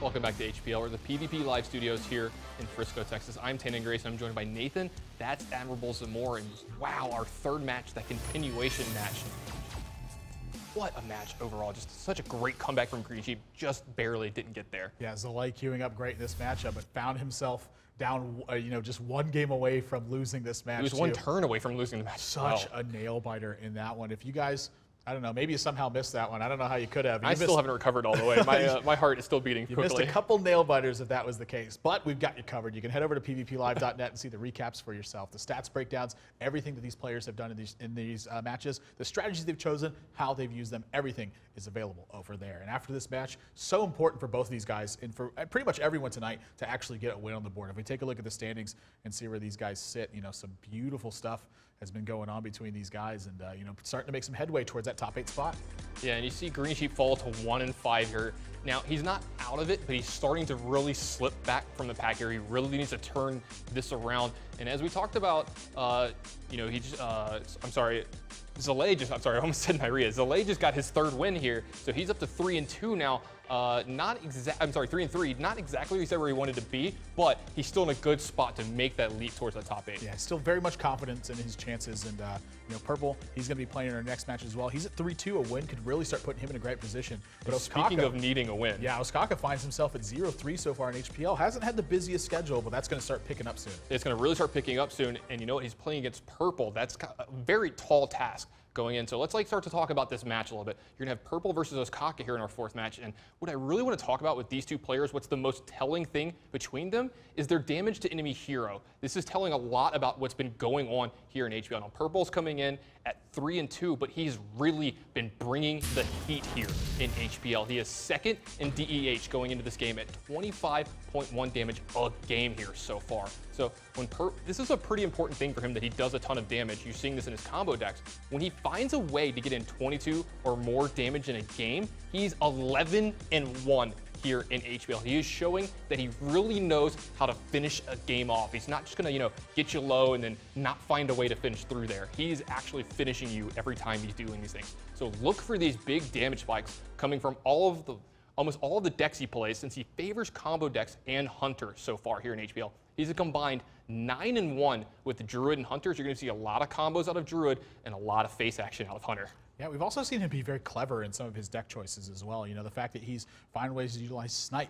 Welcome back to HPL. We're the PvP Live Studios here in Frisco, Texas. I'm Tannen Grace, and I'm joined by Nathan. That's Admirable Zamora, and wow, our third match, that continuation match. What a match overall. Just such a great comeback from Green Sheep. Just barely didn't get there. Yeah, Zalay queuing up great in this matchup, but found himself down, just one game away from losing this match. He was one turn away from losing the match. Such a nail biter in that one. If you guys, I don't know, maybe you somehow missed that one. I don't know how you could have. I still haven't recovered all the way. My heart is still beating quickly. You missed a couple nail biters if that was the case, but we've got you covered. You can head over to pvplive.net and see the recaps for yourself, the stats breakdowns, everything that these players have done in these matches, the strategies they've chosen, how they've used them. Everything is available over there. And after this match, so important for both of these guys and for pretty much everyone tonight to actually get a win on the board. If we take a look at the standings and see where these guys sit, some beautiful stuff has been going on between these guys, and starting to make some headway towards that top 8 spot. Yeah, and you see Green Sheep fall to 1-5 here. Now, he's not out of it, but he's starting to really slip back from the pack here. He really needs to turn this around. And as we talked about, Zalay just, I almost said Nyria. Zalay just got his third win here, so he's up to 3-2 now. 3-3. Not exactly where he wanted to be, but he's still in a good spot to make that leap towards the top 8. Yeah, still very much confidence in his chances, and Purple, he's going to be playing in our next match as well. He's at 3-2. A win could really start putting him in a great position. But speaking of needing a win, yeah, Ostkaka finds himself at 0-3 so far in HPL. Hasn't had the busiest schedule, but that's going to start picking up soon. It's going to really start picking up soon, and you know what? He's playing against Purple. That's a very tall task going in. So let's start to talk about this match a little bit. You're gonna have Purple versus Ostkaka here in our fourth match, and what I really want to talk about with these two players, what's the most telling thing between them, is their damage to enemy hero. This is telling a lot about what's been going on here in HPL. Now, Purple's coming in at 3-2, but he's really been bringing the heat here in HPL. He is second in DEH going into this game at 25.1 damage a game here so far. So this is a pretty important thing for him, that he does a ton of damage. You're seeing this in his combo decks. When he finds a way to get in 22 or more damage in a game, he's 11-1 here in HPL. He is showing that he really knows how to finish a game off. He's not just gonna, get you low and then not find a way to finish through there. He's actually finishing you every time he's doing these things. So look for these big damage spikes coming from almost all of the decks he plays, since he favors combo decks and Hunter so far here in HPL. He's a combined 9-1 with Druid and Hunters. You're going to see a lot of combos out of Druid and a lot of face action out of Hunter. Yeah, we've also seen him be very clever in some of his deck choices as well. The fact that he's finding ways to utilize Snipe,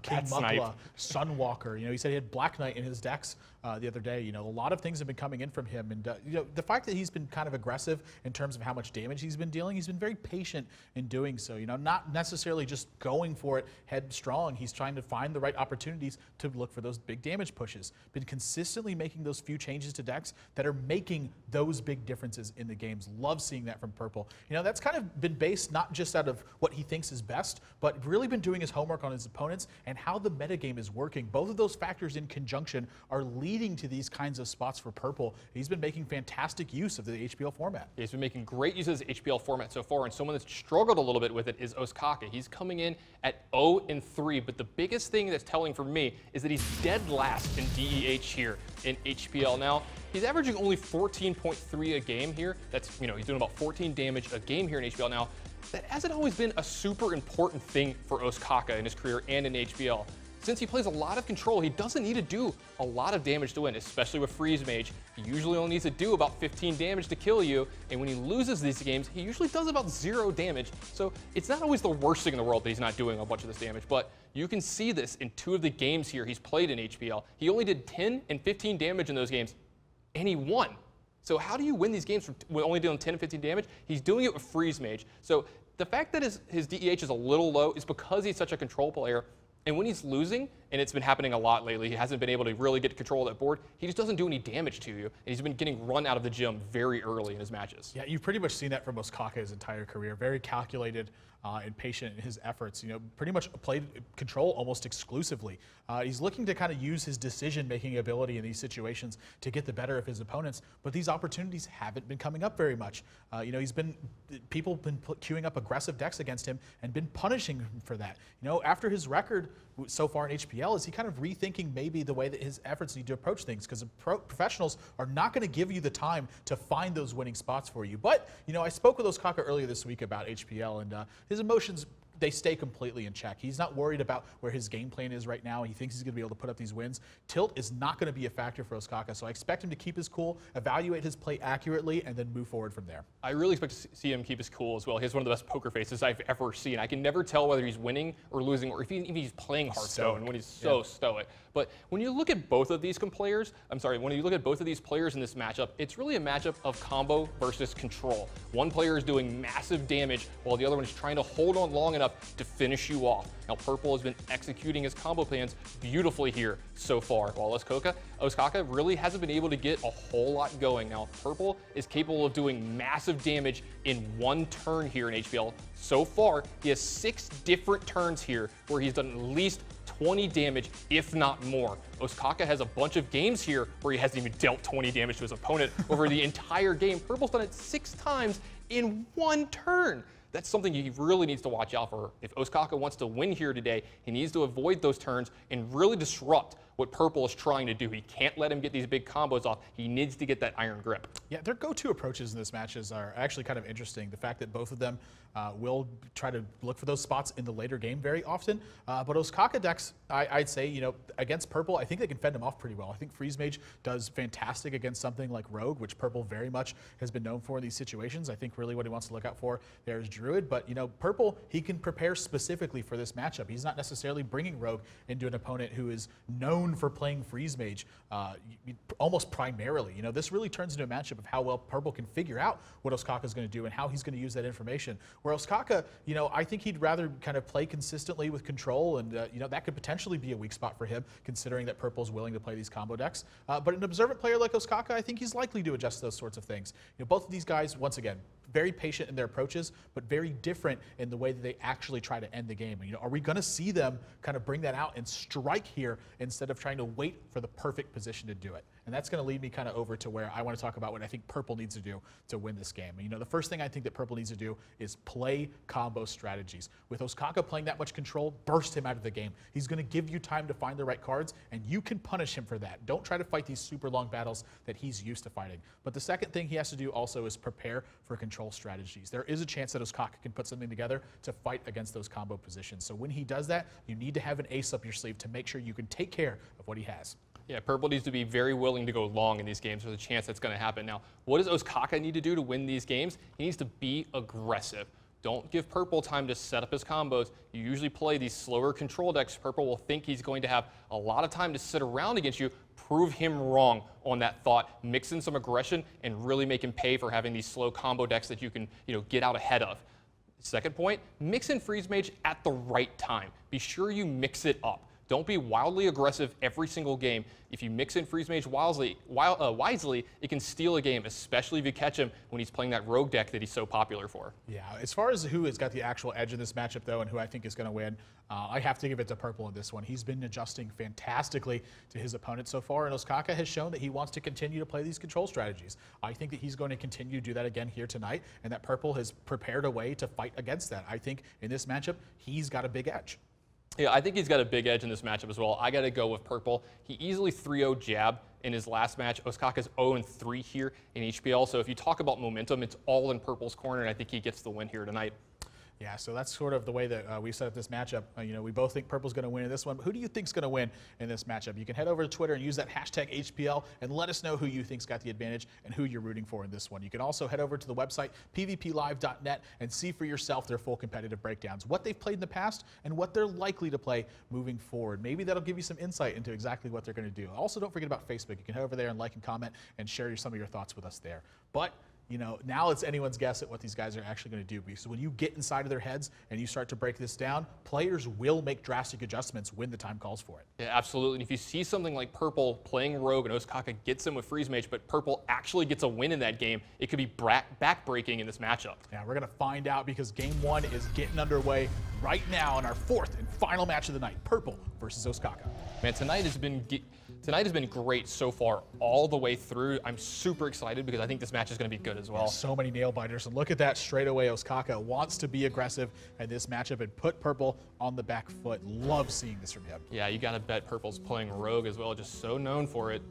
King Mukla, Sunwalker. He said he had Black Knight in his decks the other day. A lot of things have been coming in from him, and the fact that he's been kind of aggressive in terms of how much damage he's been dealing, he's been very patient in doing so. Not necessarily just going for it headstrong. He's trying to find the right opportunities to look for those big damage pushes. Been consistently making those few changes to decks that are making those big differences in the games. Love seeing that from Purple. That's kind of been based not just out of what he thinks is best, but really been doing his homework on his opponents and how the metagame is working. Both of those factors in conjunction are leading to these kinds of spots for Purple. He's been making fantastic use of the HPL format. He's been making great use of this HPL format so far, and someone that's struggled a little bit with it is Ostkaka. He's coming in at 0-3, but the biggest thing that's telling for me is that he's dead last in DEH here in HPL. Now, he's averaging only 14.3 a game here. That's, he's doing about 14 damage a game here in HPL. Now, that hasn't always been a super important thing for Ostkaka in his career and in HPL. Since he plays a lot of control, he doesn't need to do a lot of damage to win, especially with Freeze Mage. He usually only needs to do about 15 damage to kill you, and when he loses these games, he usually does about 0 damage. So it's not always the worst thing in the world that he's not doing a bunch of this damage, but you can see this in 2 of the games here he's played in HPL. He only did 10 and 15 damage in those games, and he won. So how do you win these games with only doing 10 and 15 damage? He's doing it with Freeze Mage. So the fact that his DEH is a little low is because he's such a control player. And when he's losing, and it's been happening a lot lately, he hasn't been able to really get control of that board, he just doesn't do any damage to you. And he's been getting run out of the gym very early in his matches. Yeah, you've pretty much seen that from Ostkaka his entire career. Very calculated and patient in his efforts. Pretty much played control almost exclusively. He's looking to kind of use his decision-making ability in these situations to get the better of his opponents, but these opportunities haven't been coming up very much. People have been queuing up aggressive decks against him and been punishing him for that. After his record so far in HPL, is he kind of rethinking maybe the way that his efforts need to approach things, because professionals are not going to give you the time to find those winning spots for you. But, I spoke with Ostkaka earlier this week about HPL, and his emotions they stay completely in check. He's not worried about where his game plan is right now. He thinks he's going to be able to put up these wins. Tilt is not going to be a factor for Ostkaka, so I expect him to keep his cool, evaluate his play accurately, and then move forward from there. I really expect to see him keep his cool as well. He has one of the best poker faces I've ever seen. I can never tell whether he's winning or losing, or if he's playing Hearthstone when he's so stoic. But when you look at both of these players, when you look at both of these players in this matchup, it's really a matchup of combo versus control. One player is doing massive damage while the other one is trying to hold on long enough to finish you off. Now, Purple has been executing his combo plans beautifully here so far, while Ostkaka really hasn't been able to get a whole lot going. Now, Purple is capable of doing massive damage in one turn here in HPL. So far, he has 6 different turns here where he's done at least 20 damage, if not more. Ostkaka has a bunch of games here where he hasn't even dealt 20 damage to his opponent over the entire game. Purple's done it 6 times in one turn. That's something he really needs to watch out for. If Ostkaka wants to win here today, he needs to avoid those turns and really disrupt what Purple is trying to do. He can't let him get these big combos off. He needs to get that iron grip. Yeah, their go-to approaches in this matches are actually kind of interesting. The fact that both of them will try to look for those spots in the later game very often. But Ostkaka decks, I'd say, you know, against Purple, I think they can fend him off pretty well. I think Freeze Mage does fantastic against something like Rogue, which Purple very much has been known for in these situations. I think really what he wants to look out for there is Druid. But, you know, Purple, he can prepare specifically for this matchup. He's not necessarily bringing Rogue into an opponent who is known for playing Freeze Mage almost primarily. You know, this really turns into a matchup of how well Purple can figure out what Ostkaka is going to do and how he's going to use that information. Where Ostkaka, you know, I think he'd rather kind of play consistently with control, and you know, that could potentially be a weak spot for him, considering that Purple's willing to play these combo decks. But an observant player like Ostkaka, I think he's likely to adjust those sorts of things. You know, both of these guys, once again, very patient in their approaches, but very different in the way that they actually try to end the game. You know, are we going to see them kind of bring that out and strike here instead of trying to wait for the perfect position to do it? And that's going to lead me kind of over to where I want to talk about what I think Purple needs to do to win this game. And, you know, the first thing I think that Purple needs to do is play combo strategies. With Ostkaka playing that much control, burst him out of the game. He's going to give you time to find the right cards, and you can punish him for that. Don't try to fight these super long battles that he's used to fighting. But the second thing he has to do also is prepare for control strategies. There is a chance that Ostkaka can put something together to fight against those combo positions. So when he does that, you need to have an ace up your sleeve to make sure you can take care of what he has. Yeah, Purple needs to be very willing to go long in these games. There's a chance that's going to happen. Now, what does Ostkaka need to do to win these games? He needs to be aggressive. Don't give Purple time to set up his combos. You usually play these slower control decks. Purple will think he's going to have a lot of time to sit around against you. Prove him wrong on that thought. Mix in some aggression and really make him pay for having these slow combo decks that you can, you know, get out ahead of. Second point, mix in Freeze Mage at the right time. Be sure you mix it up. Don't be wildly aggressive every single game. If you mix in Freeze Mage wisely, it can steal a game, especially if you catch him when he's playing that Rogue deck that he's so popular for. Yeah, as far as who has got the actual edge in this matchup, though, and who I think is going to win, I have to give it to Purple in this one. He's been adjusting fantastically to his opponent so far, and Ostkaka has shown that he wants to continue to play these control strategies. I think that he's going to continue to do that again here tonight, and that Purple has prepared a way to fight against that. I think in this matchup, he's got a big edge. Yeah, I think he's got a big edge in this matchup as well. I got to go with Purple. He easily 3-0 jab in his last match. Ostkaka's 0-3 here in HPL. So if you talk about momentum, it's all in Purple's corner, and I think he gets the win here tonight. Yeah, so that's sort of the way that we set up this matchup. You know, we both think Purple's going to win in this one. But who do you think's going to win in this matchup? You can head over to Twitter and use that hashtag HPL and let us know who you think's got the advantage and who you're rooting for in this one. You can also head over to the website pvplive.net and see for yourself their full competitive breakdowns, what they've played in the past and what they're likely to play moving forward. Maybe that'll give you some insight into exactly what they're going to do. Also, don't forget about Facebook. You can head over there and like and comment and share some of your thoughts with us there. But you know, now it's anyone's guess at what these guys are actually going to do. Because when you get inside of their heads and you start to break this down, players will make drastic adjustments when the time calls for it. Yeah, absolutely. And if you see something like Purple playing Rogue and Ostkaka gets him with Freeze Mage, but Purple actually gets a win in that game, it could be back-breaking in this matchup. Yeah, we're going to find out because Game 1 is getting underway right now in our fourth and final match of the night, Purple versus Ostkaka. Man, tonight has been great so far all the way through. I'm super excited because I think this match is going to be good as well. So many nail biters, and look at that straight away. Ostkaka wants to be aggressive in this matchup and put Purple on the back foot. Love seeing this from him. Yeah, you got to bet Purple's playing Rogue as well, just so known for it.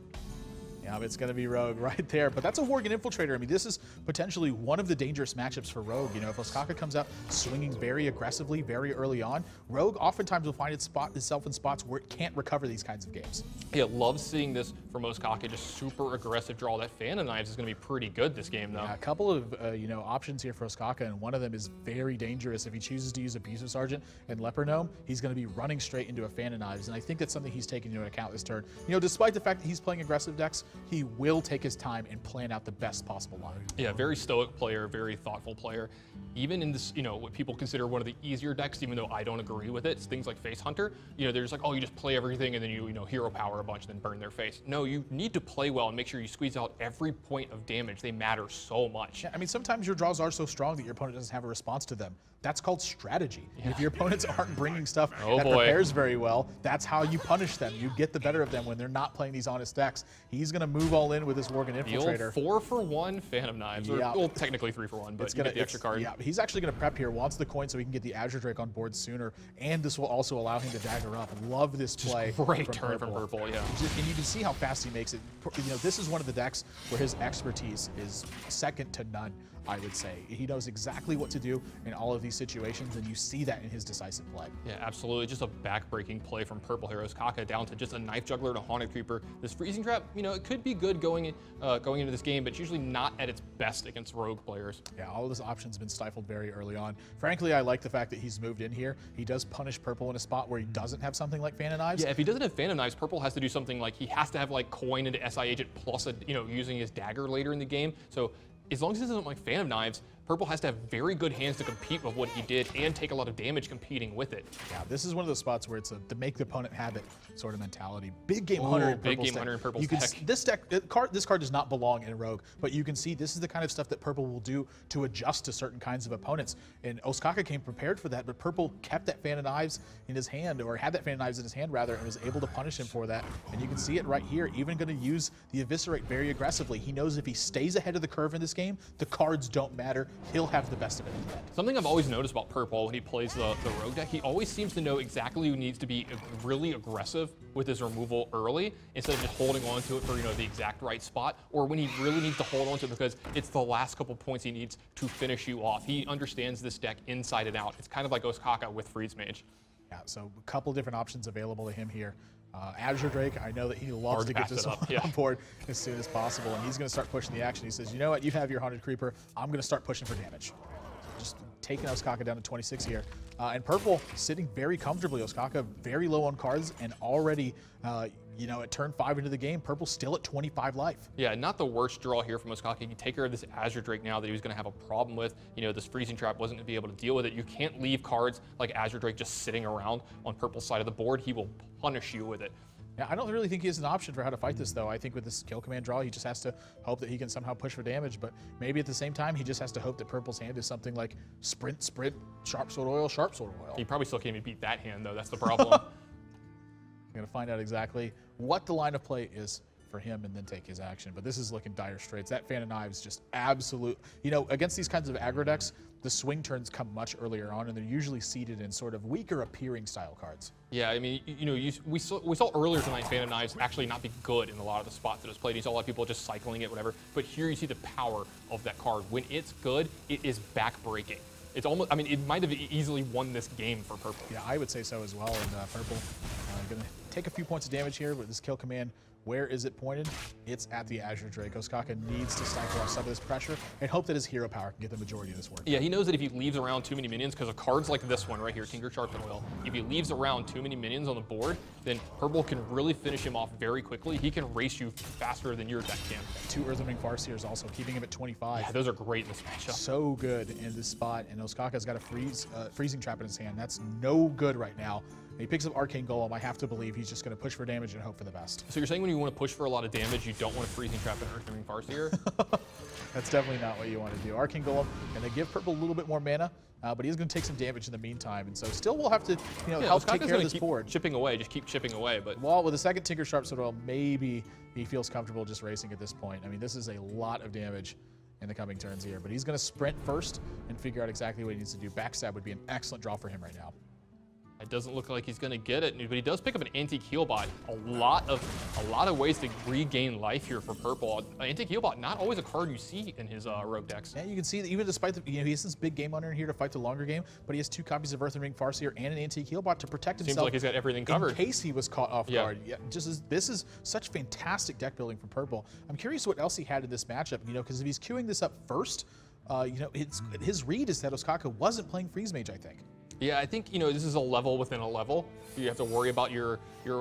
Yeah, it's going to be Rogue right there. But that's a Worgen Infiltrator. I mean, this is potentially one of the dangerous matchups for Rogue. You know, if Ostkaka comes out swinging very aggressively very early on, Rogue oftentimes will find itself in spots where it can't recover these kinds of games. Yeah, love seeing this from Ostkaka, just super aggressive draw. That Phantom Knives is going to be pretty good this game, though. Yeah, a couple of options here for Ostkaka, and one of them is very dangerous. If he chooses to use Abusive Sergeant and Leper Gnome, he's going to be running straight into a Phantom Knives, and I think that's something he's taking into account this turn. You know, despite the fact that he's playing aggressive decks, he will take his time and plan out the best possible line. Yeah, very stoic player, very thoughtful player. Even in this, what people consider one of the easier decks, even though I don't agree with it, it's things like Face Hunter. They're just like, oh, you just play everything and then you hero power a bunch and then burn their face. No, you need to play well and make sure you squeeze out every point of damage. They matter so much. Yeah, I mean, sometimes your draws are so strong that your opponent doesn't have a response to them. That's called strategy. Yeah. If your opponents aren't bringing stuff that prepares very well, that's how you punish them. You get the better of them when they're not playing these honest decks. He's going to move all in with his Worgen Infiltrator. The old 4-for-1 Phantom Knives. Yeah. Well, technically 3-for-1, but you get the extra card. Yeah, he's actually going to prep here, wants the coin so he can get the Azure Drake on board sooner, and this will also allow him to dagger up. Love this play. Great turn from Purple, yeah. And you can see how fast he makes it. This is one of the decks where his expertise is second to none, I would say. He knows exactly what to do in all of these situations, and you see that in his decisive play. Yeah, absolutely. Just a back-breaking play from Purple here. Ostkaka down to just a Knife Juggler and a Haunted Creeper. This Freezing Trap, it could be good going into this game, but it's usually not at its best against Rogue players. Yeah, all of his options have been stifled very early on. Frankly, I like the fact that he's moved in here. He does punish Purple in a spot where he doesn't have something like Phantom Knives. Yeah, if he doesn't have Phantom Knives, Purple has to do something like he has to have like coin into SI Agent plus using his dagger later in the game. So as long as he doesn't like Phantom Knives, Purple has to have very good hands to compete with what he did and take a lot of damage competing with it. Yeah, this is one of those spots where it's to make the opponent have it sort of mentality. Big Game Hunter in Purple's Hunter in Purple's deck. This card does not belong in Rogue, but you can see this is the kind of stuff that Purple will do to adjust to certain kinds of opponents. And Ostkaka came prepared for that, but Purple kept that Phantom Knives in his hand, or had that Phantom Knives in his hand rather, and was able to punish him for that. And you can see it right here, even going to use the Eviscerate very aggressively. He knows if he stays ahead of the curve in this game, the cards don't matter. He'll have the best of it in the end. Something I've always noticed about Purple when he plays the Rogue deck, he always seems to know exactly who needs to be really aggressive with his removal early instead of just holding on to it for the exact right spot, or when he really needs to hold on to it because it's the last couple points he needs to finish you off. He understands this deck inside and out. It's kind of like Ostkaka with Freeze Mage. Yeah, so a couple different options available to him here. Azure Drake, I know that he loves to get this on board as soon as possible, and he's going to start pushing the action. He says, you know what, you have your Haunted Creeper, I'm going to start pushing for damage. So just taking Ostkaka down to 26 here. And Purple sitting very comfortably. Ostkaka very low on cards, and already, at turn 5 into the game, Purple still at 25 life. Yeah, not the worst draw here from Ostkaka. He can take care of this Azure Drake now that he was going to have a problem with. This Freezing Trap wasn't going to be able to deal with it. You can't leave cards like Azure Drake just sitting around on Purple's side of the board. He will punish you with it. Yeah, I don't really think he has an option for how to fight this, though. I think with this kill command draw, he just has to hope that he can somehow push for damage, but maybe at the same time, he just has to hope that Purple's hand is something like Sprint, Sharp Sword Oil, Sharp Sword Oil. He probably still can't even beat that hand, though. That's the problem. I'm going to find out exactly what the line of play is for him and then take his action, but this is looking dire straits. That Phantom Knives just absolute, against these kinds of aggro decks, the swing turns come much earlier on, and they're usually seated in sort of weaker appearing style cards. Yeah, I mean, we saw earlier tonight Phantom Knives actually not be good in a lot of the spots that it was played. You saw a lot of people just cycling it, whatever. But here you see the power of that card. When it's good, it is back-breaking. It's almost, it might have easily won this game for Purple. Yeah, I would say so as well. And Purple going to take a few points of damage here with this kill command. Where is it pointed? It's at the Azure Drake. Ostkaka needs to stifle off some of this pressure and hope that his hero power can get the majority of this work. Yeah, he knows that if he leaves around too many minions, because of cards like this one right here, Tinker, Sharp, and Oil, if he leaves around too many minions on the board, then Purple can really finish him off very quickly. He can race you faster than your deck can. 2 Earthring Farseers also, keeping him at 25. Yeah, those are great in this matchup. So good in this spot, and Ostkaka's got a Freezing Trap in his hand. That's no good right now. He picks up Arcane Golem. I have to believe he's just going to push for damage and hope for the best. So you're saying when you want to push for a lot of damage, you don't want to Freezing Trap and Earthring Farseer? That's definitely not what you want to do. Arcane Golem, and they give Purple a little bit more mana, but he's going to take some damage in the meantime. And so still we'll have to help take care of this board. Chipping away, just keep chipping away. But well, with a second Tinker Sharp Sword Oil, maybe he feels comfortable just racing at this point. I mean, this is a lot of damage in the coming turns here, but he's going to sprint first and figure out exactly what he needs to do. Backstab would be an excellent draw for him right now. It doesn't look like he's going to get it, but he does pick up an anti-Keel bot. A lot of ways to regain life here for purple. Anti-Keel bot, not always a card you see in his rogue decks. Yeah, you can see that even despite the, he has this big game hunter in here to fight the longer game, but he has 2 copies of Earthen Ring Farseer and an anti-Keel bot to protect himself. Seems like he's got everything covered in case he was caught off guard. Yeah, this is such fantastic deck building for purple. I'm curious what else he had in this matchup. Because if he's queuing this up first, his read is that Ostkaka wasn't playing Freeze Mage, I think. Yeah, I think this is a level within a level. You have to worry about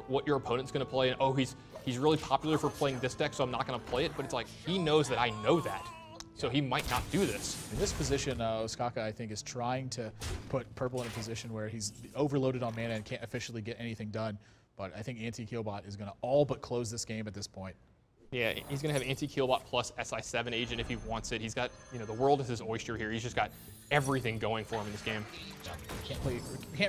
what your opponent's going to play, and oh, he's really popular for playing this deck, so I'm not going to play it. But it's like he knows that I know that, so he might not do this. In this position, Ostkaka, I think, is trying to put purple in a position where he's overloaded on mana and can't officially get anything done. But I think anti-Keel bot is going to all but close this game at this point. Yeah, he's going to have anti-Keel bot plus SI7 agent if he wants it. He's got, the world is his oyster here. He's just got everything going for him in this game. Can't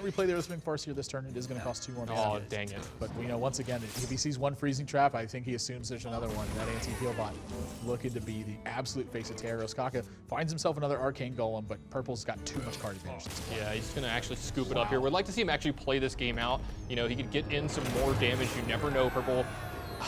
replay the Earthring Farseer this turn. It is going to cost 2 more mana. Oh, dang it. But once again, if he sees one freezing trap, I think he assumes there's another one. That anti-Keel bot looking to be the absolute face of terror. Ostkaka finds himself another Arcane Golem, but purple's got too much card advantage. Yeah, he's going to actually scoop it up here. We'd like to see him actually play this game out. He could get in some more damage. You never know, purple.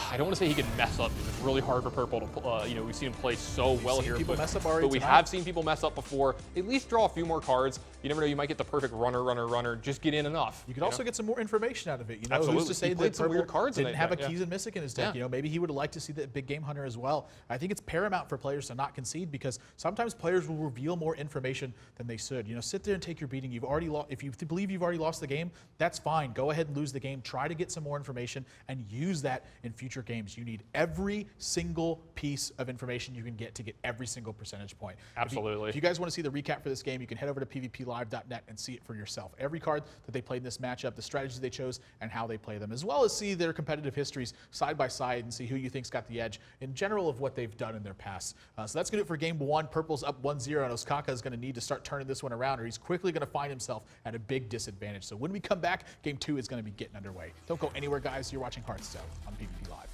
I don't want to say he can mess up because it's really hard for purple to, we've seen him play so well here. But we have seen people mess up before. At least draw a few more cards. You never know, you might get the perfect runner. Just get in enough. You could also get some more information out of it. Absolutely. Who's to say he that some weird cards didn't have a Keys and Mystic in his deck. Maybe he would have liked to see that big game hunter as well. I think it's paramount for players to not concede because sometimes players will reveal more information than they should. Sit there and take your beating. You've already lost. If you believe you've already lost the game, that's fine. Go ahead and lose the game. Try to get some more information and use that in future games. You need every single piece of information you can get to get every single percentage point. Absolutely. If you guys want to see the recap for this game, you can head over to pvplive.net and see it for yourself. Every card that they played in this matchup, the strategies they chose, and how they play them, as well as see their competitive histories side by side and see who you think's got the edge in general of what they've done in their past. So that's going to do it for game 1. Purple's up 1-0, and Ostkaka is going to need to start turning this one around, or he's quickly going to find himself at a big disadvantage. So when we come back, game 2 is going to be getting underway. Don't go anywhere, guys. You're watching Hearthstone on PvP Live.